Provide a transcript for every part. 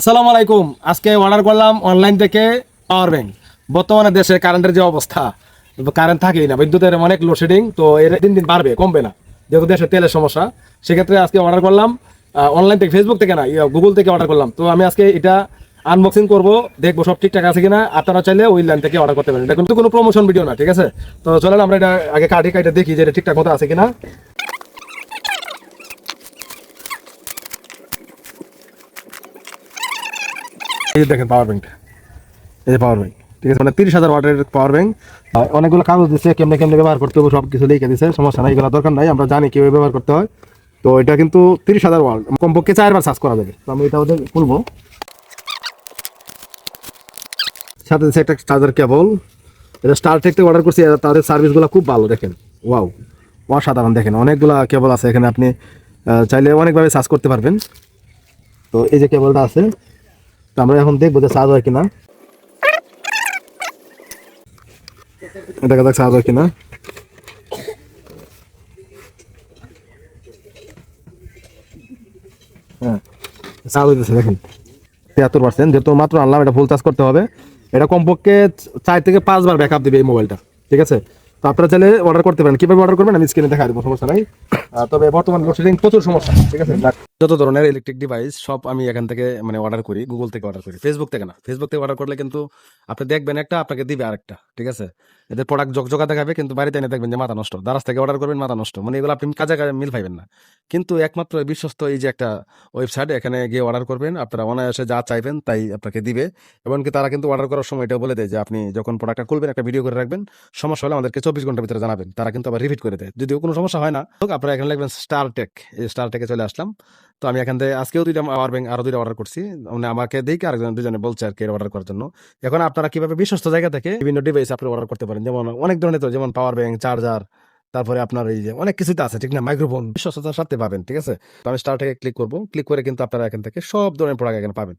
আসসালামু আলাইকুম। আজকে অর্ডার করলাম অনলাইন থেকে পাওয়ার ব্যাংক। বর্তমানে দেশে কারেন্টের যে অবস্থা, কারেন্ট থাকেই না, বিদ্যুতের অনেক লোডশেডিং, তো এর দিন দিন বাড়বে, কমবে না, যেহেতু দেশে তেলের সমস্যা। সেক্ষেত্রে আজকে অর্ডার করলাম অনলাইন থেকে, ফেসবুক থেকে না, গুগল থেকে অর্ডার করলাম। তো আমি আজকে এটা আনবক্সিং করবো, দেখবো সব ঠিকঠাক আছে কিনা। আপনারা চাইলে ওই লাইন থেকে অর্ডার করতে পারেন, এটা কিন্তু কোনো প্রমোশন ভিডিও না, ঠিক আছে? তো চলেন আমরা এটা আগে কাটি কাটে দেখি যে এটা ঠিকঠাক মতো আছে কিনা। এই দেখেন পাওয়ার ব্যাংক, এই যে পাওয়ার ব্যাংক, ঠিক আছে, মানে 30,000 ওয়াটের পাওয়ার ব্যাংক। অনেকগুলো কাগজ দিচ্ছে, কেমনে কেমনে ব্যবহার করতে হবে সব কিছু লিখে দিচ্ছে। সমস্যা নাই, এগুলো দরকার নাই, আমরা জানি কিভাবে ব্যবহার করতে হয়। তো এটা কিন্তু 30,000 ওয়াট, কমপক্ষে 4বার চার্জ করা যাবে। তো আমি এটা ওদের খুলবো, সাথে দিচ্ছে একটা চার্জার কেবল। এটা স্টারটেক থেকে অর্ডার করছি, তাদের সার্ভিসগুলো খুব ভালো, দেখেন, ওয়াও, অসাধারণ। দেখেন অনেকগুলা কেবল আছে এখানে, আপনি চাইলে অনেকভাবে চার্জ করতে পারবেন। তো এই যে কেবলটা আছে, তো আমরা এখন দেখবো যে চার্জ হয় কিনা, দেখা যাক চার্জ হয় কিনা। হ্যাঁ, চার্জ হইতেছে, দেখেন 73%। যেহেতু মাত্র আনলাম, এটা ফুল চার্জ করতে হবে। এটা কমপক্ষে 4 থেকে 5 বার ব্যাকআপ দিবে এই মোবাইলটা, ঠিক আছে? তো আপনারা চাইলে অর্ডার করতে পারেন। কিভাবে অর্ডার করবেন আমি স্ক্রিনে দেখা দেবো, সমস্যা নাই। তবে বর্তমান লোডশেডিং প্রচুর সমস্যা, ঠিক আছে? যত ধরনের ইলেকট্রিক ডিভাইস সব আমি এখান থেকে মানে অর্ডার করি, গুগল থেকে অর্ডার করি, ফেসবুক থেকে না। ফেসবুক থেকে অর্ডার করলে কিন্তু আপনি দেখবেন একটা, আপনাকে দিবে আরেকটা, ঠিক আছে? এদের প্রোডাক্ট জকজকা দেখাবে, কিন্তু বাড়িতে এনে দেখবেন যে মাথা নষ্ট। দারাজ থেকে অর্ডার করবেন, মাথা নষ্ট, মানে এগুলো আপনি কাজে কাজে মিল পাইবেন না। কিন্তু একমাত্র বিশ্বস্ত এই যে একটা ওয়েবসাইট, এখানে গিয়ে অর্ডার করবেন, আপনারা অনায়াসে যা চাইবেন তাই আপনাকে দিবে। এমনকি তারা কিন্তু অর্ডার করার সময় এটাও বলে দেয় যে আপনি যখন প্রোডাক্টটা খুলবেন একটা ভিডিও করে রাখবেন, সমস্যা হলে আমাদেরকে 24 ঘন্টার ভিতরে জানাবেন। তারা কিন্তু আবার রিপিট করে দেয়, যদিও কোনো সমস্যা হয় না। তো আপনারা এখানে লিখবেন স্টারটেক, এই স্টারটেকে চলে আসলাম। তো আমি এখান থেকে আজকেও 2টা পাওয়ার ব্যাংক, আরো 2টা অর্ডার করছি, মানে আমাকে দেখে আরেকজন দুজনে বলছে আর কি অর্ডার করার জন্য। এখন আপনারা কিভাবে বিশ্বস্ত জায়গা থেকে বিভিন্ন ডিভাইস আপনি অর্ডার করতে পারেন, যেমন অনেক ধরনের, তো যেমন পাওয়ার ব্যাংক, চার্জার, তারপরে আপনার এই যে অনেক কিছুতে আছে, ঠিক না, মাইক্রোফোন, বিশ্বস্ততার সাথে পাবেন, ঠিক আছে? তো আমি স্টার থেকে ক্লিক করবো, ক্লিক করে কিন্তু আপনারা এখান থেকে সব ধরনের প্রোডাক্ট এখানে পাবেন।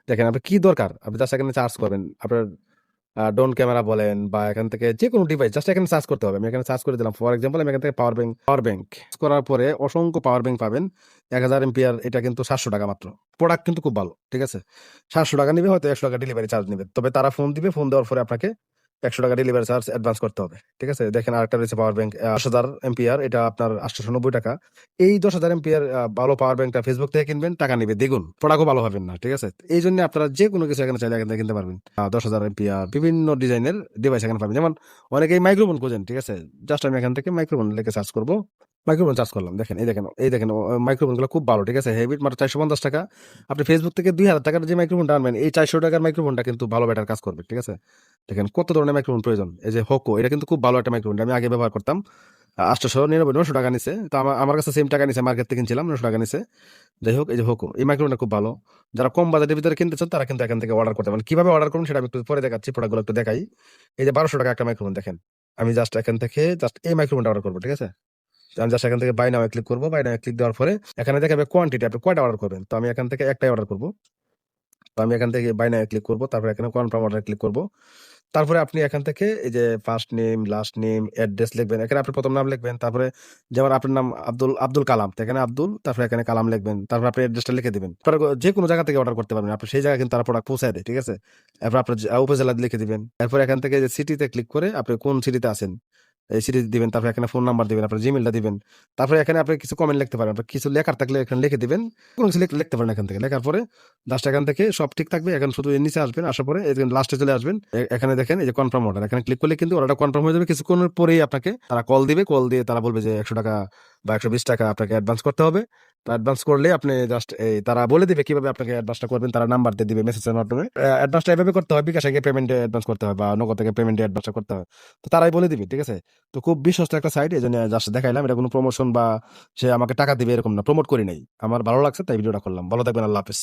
দেখেন আপনার কি দরকার, আপনি জাস্ট এখানে চার্জ করবেন। আপনার ড্রোন ক্যামেরা বলেন বা এখান থেকে যে কোনো ডিভাইস জাস্ট এখানে সার্চ করতে হবে। আমি এখানে সার্চ করে দিলাম, ফর এক্সাম্পল আমি এখান থেকে পাওয়ার ব্যাংক করার পরে অসংখ্য পাওয়ার ব্যাংক পাবেন। 1000 এমপিআর, এটা কিন্তু 700 টাকা মাত্র। প্রোডাক্ট কিন্তু খুব ভালো, ঠিক আছে? 700 টাকা নিবে, হয়তো 100 টাকা ডেলিভারি চার্জ নিবে, তবে তারা ফোন দিবে, ফোন দেওয়ার পরে আপনাকে 100 টাকা ডেলিভারি চার্জ অ্যাডভান্স করতে হবে, ঠিক আছে? দেখেন আরেকটা রয়েছে পাওয়ার ব্যাংক 10,000 এমপিআর, এটা আপনার 890 টাকা। এই 10,000 এমপিআর ভালো পাওয়ার ব্যাংকটা ফেসবুক থেকে কিনবেন, টাকা নিবে দ্বিগুণ, প্রোডাক্টও ভালো হবেন না, ঠিক আছে? এই জন্য আপনারা যে কোনো কিছু এখানে চাইলে এখান থেকে কিনতে পারবেন। 10,000 এমপিআর বিভিন্ন ডিজাইনের ডিভাইস এখানে পাবেন। যেমন অনেকেই মাইক্রোফোন খোঁজেন, ঠিক আছে? জাস্ট আমি এখান থেকে মাইক্রোফোন লিখে সার্চ করবো, মাইক্রোফোন চার্জ করলাম। দেখেন এই দেখেন মাইক্রোফোন গুলো খুব ভালো, ঠিক আছে? হেভি, মাত্র 450 টাকা। আপনি ফেসবুক থেকে 2,000 টাকার যে মাইক্রোফোনটা আনবেন, এই 400 টাকার মাইক্রোফোনটা কিন্তু ভালো ব্যাটার কাজ করবে, ঠিক আছে? দেখেন কত ধরনের মাইক্রোফোন প্রয়োজন। এই যে হোকো, এটা কিন্তু খুব ভালো একটা মাইক্রোফোন, আমি আগে ব্যবহার করতাম। 899 টাকা নিছে, তো আমার কাছে সেম টাকা নিছে, মার্কেট থেকে কিনছিলাম, 900 টাকা নিছে। যাই হোক, এই যে হোকো, এই মাইক্রোফোনটা খুব ভালো। যারা কম বাজেটের ভিতরে কিনতে চান তারা কিন্তু এখান থেকে অর্ডার করতে পারেন। কিভাবে অর্ডার করুন সেটা আমি একটু পরে দেখাচ্ছি, প্রোডাক্টগুলো একটু দেখাই। এই যে 1200 টাকা একটা মাইক্রোফোন, দেখেন আমি জাস্ট এখান থেকে জাস্ট এই মাইক্রোফোনটা অর্ডার করবো, ঠিক আছে? আমি জাস্ট এখান থেকে বাই নাও ক্লিক করবো, বাই নাও ক্লিক দেওয়ার পরে এখানে দেখাবে কোয়ান্টিটি, আপনি কয়টা অর্ডার করবেন। তো আমি এখান থেকে একটাই অর্ডার করবো। তো আমি এখান থেকে বাই নাও ক্লিক করবো, তারপরে এখানে কনফার্ম অর্ডার ক্লিক করবো। তারপরে আপনি এখান থেকে এই যে first name, last name, address লিখবেন। এখানে আপনার প্রথম নাম লিখবেন, তারপরে যেমন আপনার নাম আব্দুল কালাম, তো এখানে আব্দুল, তারপরে এখানে কালাম লিখবেন, তারপর আপনি অ্যাড্রেসটা লিখে দিবেন। যে কোনো জায়গা থেকে অর্ডার করতে পারবেন, আপনি সেই জায়গায় কিন্তু তারা প্রোডাক্ট পৌঁছায় দেয়, ঠিক আছে? এরপর আপনার উপজেলা লিখে দিবেন। এরপর এখান থেকে যে সিটিতে ক্লিক করে আপনি কোন সিটিতে আছেন এই সিটি দিবেন, তারপরে এখানে ফোন নাম্বার দিবেন, আপনার জিমেলটা দিবেন। তারপরে এখানে আপনি কিছু কমেন্ট লিখতে পারেন, আপনার কিছু লেখার থাকলে এখানে লিখে দিবেন, কোনো কিছু লিখতে পারেন এখান থেকে। লেখার পরে জাস্ট এখান থেকে সব ঠিক থাকবে, এখন শুধু এর নিচে আসবেন, আসার পরে লাস্টে চলে আসবেন। এখানে দেখেন এই যে কনফার্ম অর্ডার, এখানে ক্লিক করলে কিন্তু অর্ডারটা কনফার্ম হয়ে যাবে। কিছুক্ষণের পরেই আপনাকে তারা কল দিবে, কল দিয়ে তারা বলবে যে 100 টাকা বা 120 টাকা আপনাকে অ্যাডভান্স করতে হবে। তো অ্যাডভান্স করলে আপনি জাস্ট এই তারা বলে দিবে কিভাবে আপনাকে অ্যাডভান্সটা করবেন, তারা নাম্বার দিয়ে দিবে মেসেজের মাধ্যমে। অ্যাডভান্সটা এভাবে করতে হয়, বিকাশে গিয়ে পেমেন্টে অ্যাডভান্স করতে হয় বা নগদ থেকে পেমেন্টে অ্যাডভান্সটা করতে হয়। তো তারাই বলে দিবে, ঠিক আছে? তো খুব বিশ্বস্ত একটা সাইট, এই জন্য জাস্ট দেখাইলাম। এটা কোনো প্রমোশন বা সে আমাকে টাকা দিবে এরকম না, প্রমোট করি নাই, আমার ভালো লাগছে তাই ভিডিওটা করলাম। ভালো থাকবেন, আল্লাহ হাফেজ।